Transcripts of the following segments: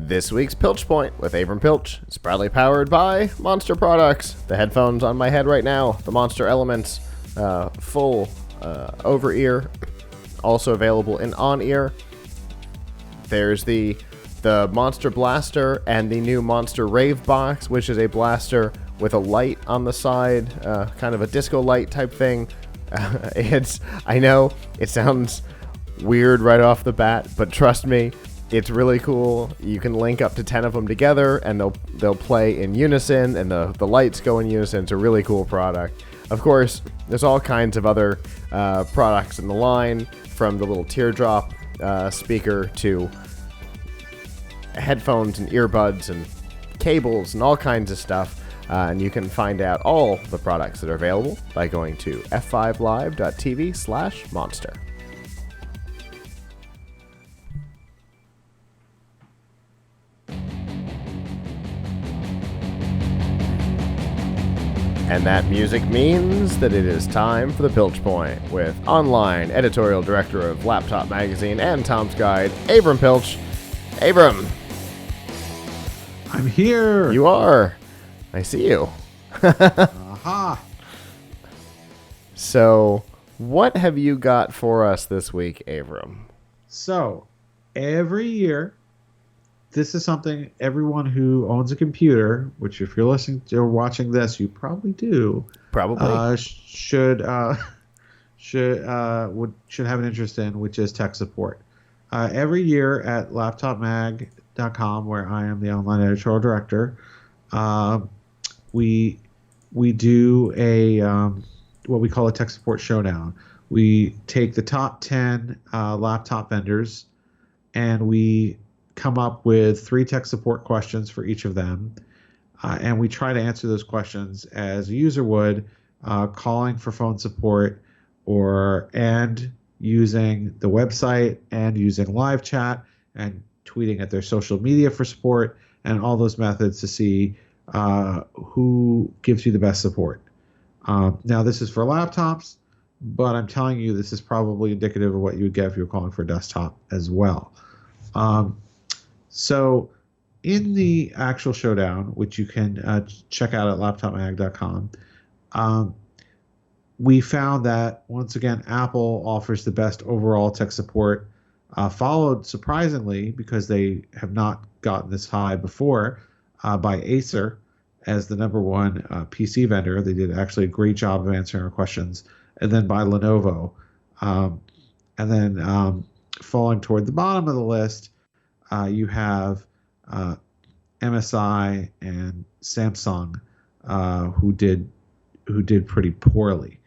This week's Piltch Point with Avram Piltch is proudly powered by Monster Products. The headphones on my head right now, the Monster Elements, full over-ear, also available in on-ear. There's the Monster Blaster and the new Monster Rave Box, which is a blaster with a light on the side, kind of a disco light type thing. I know it sounds weird right off the bat, but trust me, it's really cool. You can link up to 10 of them together, and they'll play in unison, and the lights go in unison. It's a really cool product. Of course, there's all kinds of other products in the line, from the little teardrop speaker to headphones and earbuds and cables and all kinds of stuff. And you can find out all the products that are available by going to f5live.tv/monster. And that music means that it is time for the Piltch Point with online editorial director of Laptop Magazine and Tom's Guide, Avram Piltch. Avram. I'm here. You are. I see you. Aha. So, what have you got for us this week, Avram? So, every year, this is something everyone who owns a computer, which if you're listening to or watching this, you probably do. Probably. Should have an interest in, which is tech support. Every year at laptopmag.com, where I am the online editorial director, we do a what we call a Tech Support Showdown. We take the top 10 laptop vendors, and we come up with 3 tech support questions for each of them, and we try to answer those questions as a user would, calling for phone support and using the website and using live chat and tweeting at their social media for support, and all those methods to see who gives you the best support. Now, this is for laptops, but I'm telling you, this is probably indicative of what you would get if you were calling for a desktop as well. So in the actual showdown, which you can check out at laptopmag.com, we found that, once again, Apple offers the best overall tech support, followed, surprisingly, because they have not gotten this high before, by Acer as the number one PC vendor. They did actually a great job of answering our questions. And then by Lenovo. And then falling toward the bottom of the list, you have MSI and Samsung, who did pretty poorly.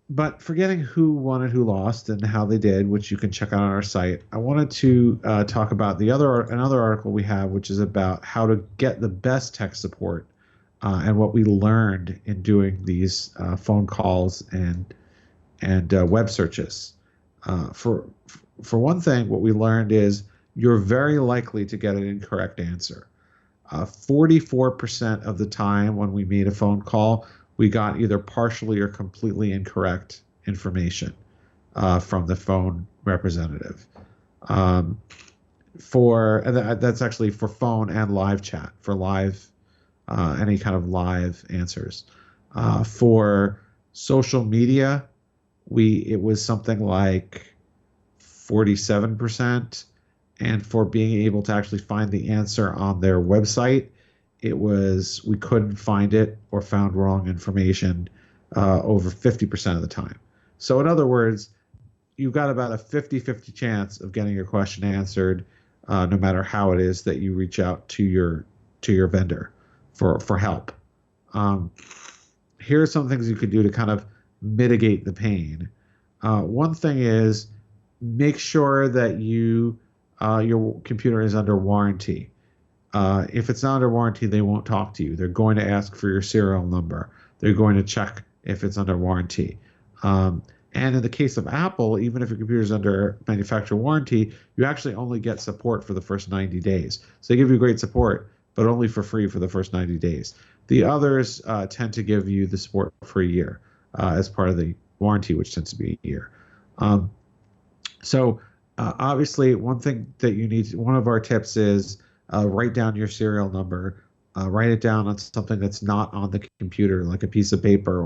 But forgetting who won and who lost and how they did, which you can check out on our site, I wanted to talk about another article we have, which is about how to get the best tech support, and what we learned in doing these phone calls and web searches. For one thing, what we learned is you're very likely to get an incorrect answer. 44% of the time when we made a phone call, we got either partially or completely incorrect information from the phone representative. That's actually for phone and live chat, for live any kind of live answers. For social media, it was something like 47%, and for being able to actually find the answer on their website, we couldn't find it or found wrong information over 50% of the time. So in other words, you've got about a 50-50 chance of getting your question answered, no matter how it is that you reach out to your vendor for help. Here are some things you could do to kind of mitigate the pain. One thing is, make sure that your computer is under warranty. If it's not under warranty, they won't talk to you. They're going to ask for your serial number. They're going to check if it's under warranty. And in the case of Apple, even if your computer is under manufacturer warranty, you actually only get support for the first 90 days. So they give you great support, but only for free for the first 90 days. The others tend to give you the support for a year as part of the warranty, which tends to be a year. So obviously, one thing that you need, one of our tips is write down your serial number. Write it down on something that's not on the computer, like a piece of paper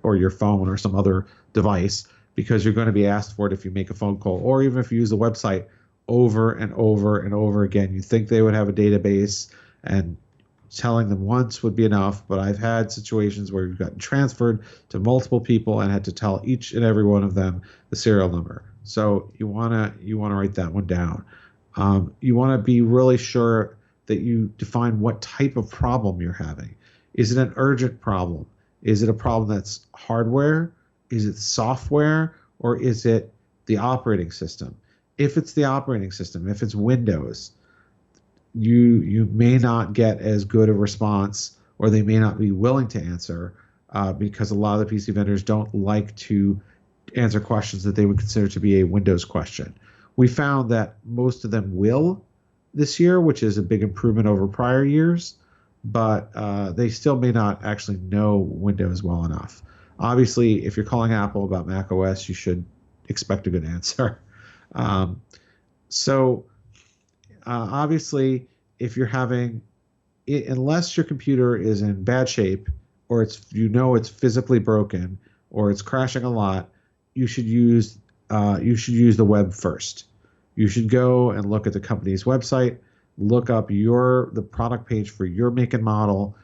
or your phone or some other device, because you're going to be asked for it if you make a phone call, or even if you use the website over and over and over again. You think they would have a database, and telling them once would be enough, but I've had situations where you've gotten transferred to multiple people and had to tell each and every one of them the serial number. So you wanna write that one down. You want to be really sure that you define what type of problem you're having. Is it an urgent problem? Is it a problem that's hardware? Is it software? Or is it the operating system? If it's the operating system, if it's Windows, you may not get as good a response, or they may not be willing to answer, because a lot of the PC vendors don't like to answer questions that they would consider to be a Windows question. We found that most of them will this year, which is a big improvement over prior years, but they still may not actually know Windows well enough. Obviously, if you're calling Apple about Mac OS, you should expect a good answer. Um, so obviously, if you're having it, unless your computer is in bad shape, or it's physically broken, or it's crashing a lot, you should use the web first. You should go and look at the company's website, look up the product page for your make and model.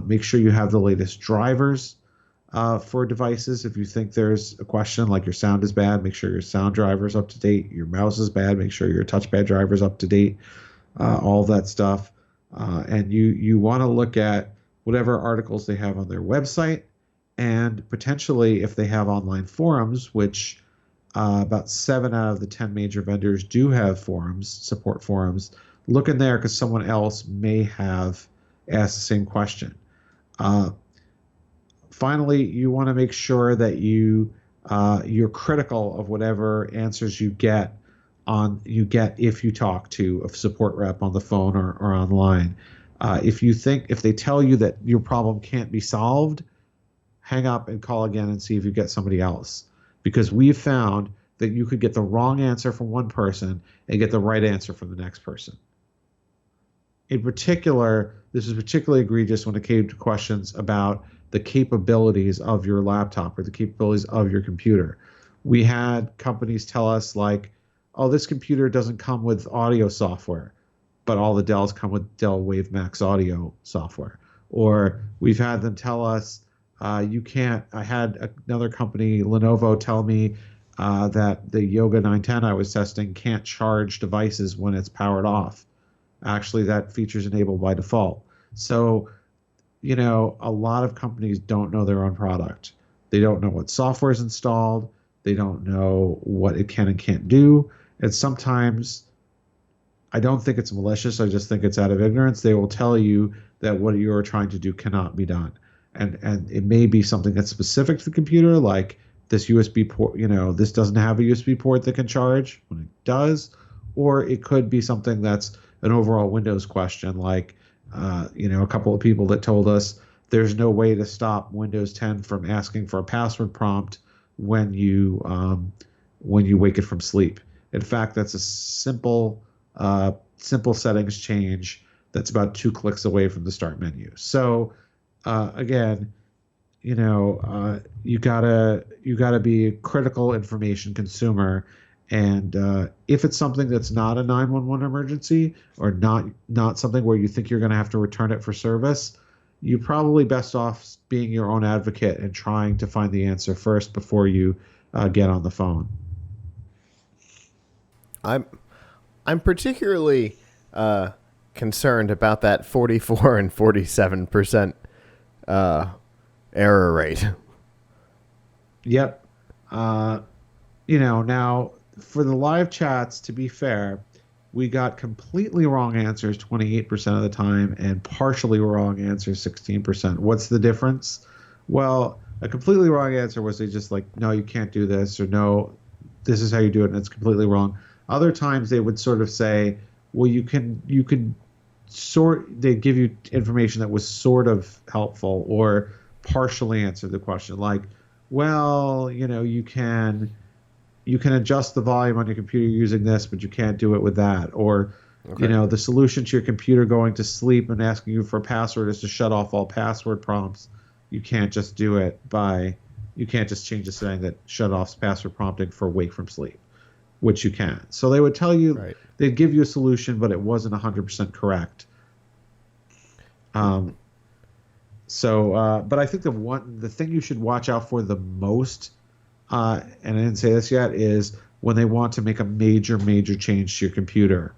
Make sure you have the latest drivers for devices. If you think there's a question like your sound is bad, make sure your sound driver is up to date. Your mouse is bad, make sure your touchpad driver is up to date. All that stuff. And you want to look at whatever articles they have on their website, and potentially if they have online forums, which about 7 out of the 10 major vendors do have forums, support forums. Look in there because someone else may have asked the same question. Finally, you want to make sure that you're critical of whatever answers you get if you talk to a support rep on the phone or online. If they tell you that your problem can't be solved, hang up and call again and see if you get somebody else. Because we've found that you could get the wrong answer from one person and get the right answer from the next person. In particular, this is particularly egregious when it came to questions about the capabilities of your laptop or the capabilities of your computer. We had companies tell us like, oh, this computer doesn't come with audio software, but all the Dells come with Dell WaveMax audio software. Or we've had them tell us, you can't. I had another company, Lenovo, tell me that the Yoga 910 I was testing can't charge devices when it's powered off. Actually, that feature is enabled by default. So, a lot of companies don't know their own product. They don't know what software is installed. They don't know what it can and can't do. And sometimes, I don't think it's malicious. I just think it's out of ignorance. They will tell you that what you're trying to do cannot be done. And it may be something that's specific to the computer, like this USB port, this doesn't have a USB port that can charge when it does. Or it could be something that's an overall Windows question, like, a couple of people that told us there's no way to stop Windows 10 from asking for a password prompt when you wake it from sleep. In fact, that's a simple settings change that's about 2 clicks away from the start menu. So again, you gotta be a critical information consumer, and if it's something that's not a 911 emergency or not something where you think you're going to have to return it for service, you're probably best off being your own advocate and trying to find the answer first before you get on the phone. I'm particularly concerned about that 44 and 47% error rate. Yep. Now for the live chats, to be fair, we got completely wrong answers 28% of the time and partially wrong answers 16%. What's the difference? Well, a completely wrong answer was they just like, no, you can't do this, or no, this is how you do it, and it's completely wrong. Other times they would sort of say, well, you can they give you information that was sort of helpful or partially answer the question, like, well, you can you can adjust the volume on your computer using this, but you can't do it with that. Or, Okay. the solution to your computer going to sleep and asking you for a password is to shut off all password prompts. You can't just do it you can't just change the setting that shut off password prompting for wake from sleep, which you can. So they would tell you, Right. they'd give you a solution, but it wasn't 100% correct. But I think the thing you should watch out for the most, and I didn't say this yet, is when they want to make a major change to your computer.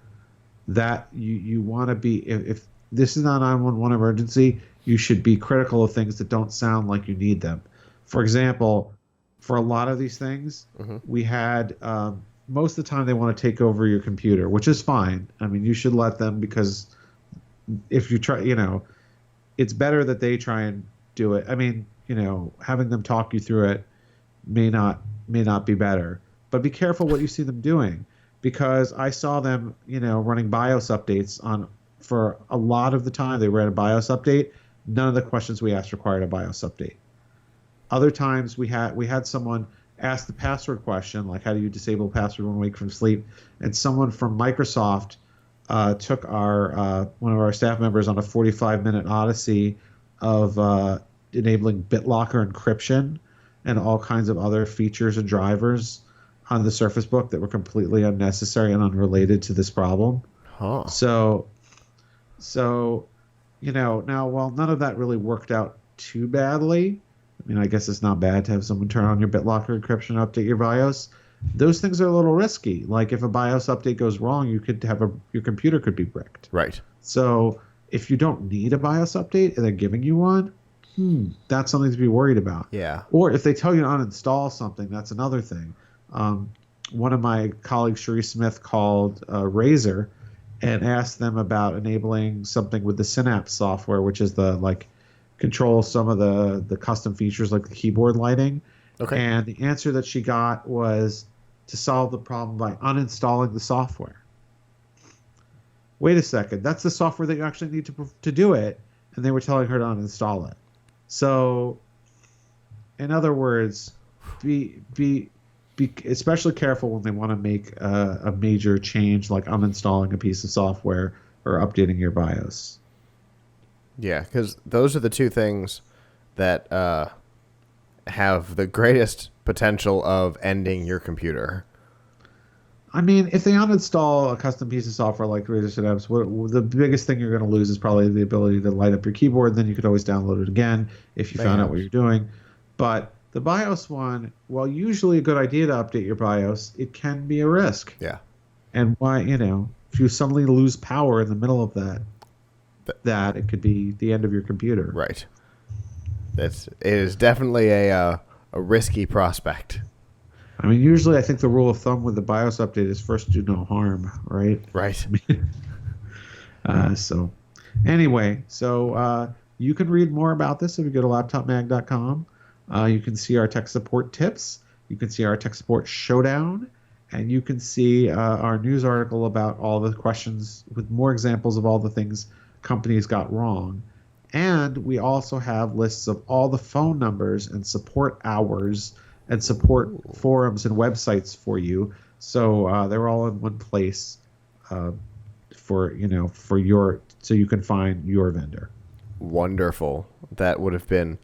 That you want to be, if this is not a 911 emergency, you should be critical of things that don't sound like you need them. For example, for a lot of these things, we had most of the time they want to take over your computer, which is fine. I mean, you should let them, because if you try, it's better that they try and do it. I mean, having them talk you through it may not be better, but be careful what you see them doing, because I saw them, running BIOS updates for a lot of the time they ran a BIOS update. None of the questions we asked required a BIOS update. Other times we had someone ask the password question, like how do you disable password when awake from sleep, and someone from Microsoft took one of our staff members on a 45-minute odyssey of enabling BitLocker encryption and all kinds of other features and drivers on the Surface Book that were completely unnecessary and unrelated to this problem. Huh. So now while none of that really worked out too badly, I mean, I guess it's not bad to have someone turn on your BitLocker encryption, update your BIOS. Those things are a little risky. Like if a BIOS update goes wrong, you could have your computer could be bricked. Right. So if you don't need a BIOS update and they're giving you one, that's something to be worried about. Yeah. Or if they tell you to uninstall something, that's another thing. One of my colleagues, Cherie Smith, called Razer and asked them about enabling something with the Synapse software, which is control some of the custom features like the keyboard lighting. Okay. And the answer that she got was to solve the problem by uninstalling the software. Wait a second, that's the software that you actually need to do it, and they were telling her to uninstall it. So, in other words, be especially careful when they want to make a major change, like uninstalling a piece of software or updating your BIOS. Yeah, because those are the two things that have the greatest potential of ending your computer. I mean, if they uninstall a custom piece of software like Razer Synapse, the biggest thing you're going to lose is probably the ability to light up your keyboard. Then you could always download it again if you found out what you're doing. But the BIOS one, while usually a good idea to update your BIOS, it can be a risk. Yeah. And why, if you suddenly lose power in the middle of that it could be the end of your computer. Right. It is definitely a risky prospect. I mean, usually I think the rule of thumb with the BIOS update is first do no harm, right? Right. So you can read more about this if you go to laptopmag.com. You can see our tech support tips. You can see our tech support showdown. And you can see our news article about all the questions with more examples of all the things companies got wrong. And we also have lists of all the phone numbers and support hours and support forums and websites for you. So they're all in one place so you can find your vendor. Wonderful. That would have been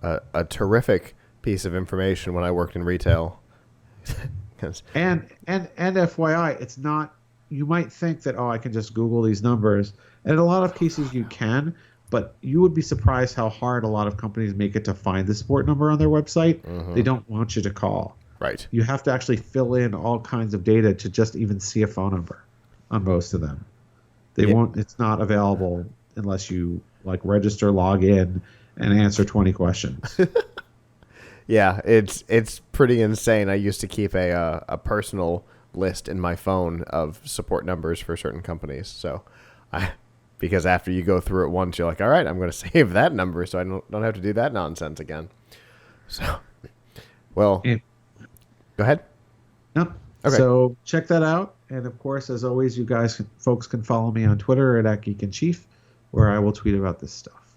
a terrific piece of information when I worked in retail. And FYI, it's not, you might think that, I can just Google these numbers. And in a lot of cases you can, but you would be surprised how hard a lot of companies make it to find the support number on their website. Mm-hmm. They don't want you to call. Right. You have to actually fill in all kinds of data to just even see a phone number on most of them. It's not available unless you register, log in, and answer 20 questions. Yeah, it's pretty insane. I used to keep a personal list in my phone of support numbers for certain companies. So because after you go through it once, you're like, all right, I'm going to save that number so I don't have to do that nonsense again. So, well, go ahead. No. Okay. So check that out. And of course, as always, you folks can follow me on Twitter at @GeekandChief, where I will tweet about this stuff.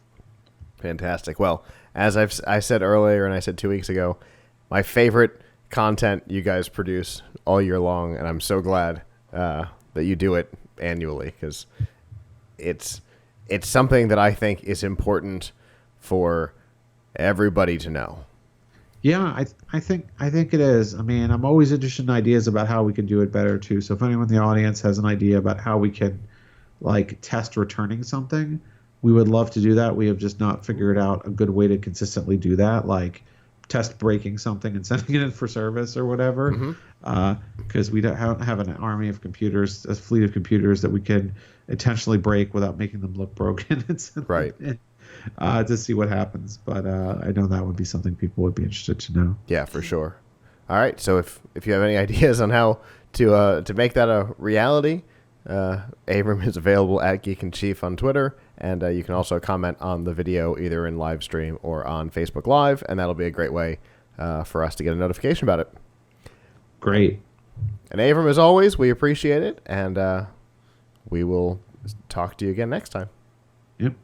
Fantastic. Well, as I said earlier and I said 2 weeks ago, my favorite content you guys produce all year long, and I'm so glad that you do it annually, because it's something that I think is important for everybody to know. Yeah, I think it is. I mean, I'm always interested in ideas about how we can do it better too. So if anyone in the audience has an idea about how we can like test returning something, we would love to do that. We have just not figured out a good way to consistently do that, like test breaking something and sending it in for service or whatever. Because we don't have an army of computers, a fleet of computers that we can intentionally break without making them look broken. Right. To see what happens. But I know that would be something people would be interested to know. Yeah, for sure. All right. So if you have any ideas on how to make that a reality, Avram is available at Geek and Chief on Twitter, and you can also comment on the video either in live stream or on Facebook Live, and that'll be a great way for us to get a notification about it. Great. And Avram, as always, we appreciate it, and we will talk to you again next time. Yep.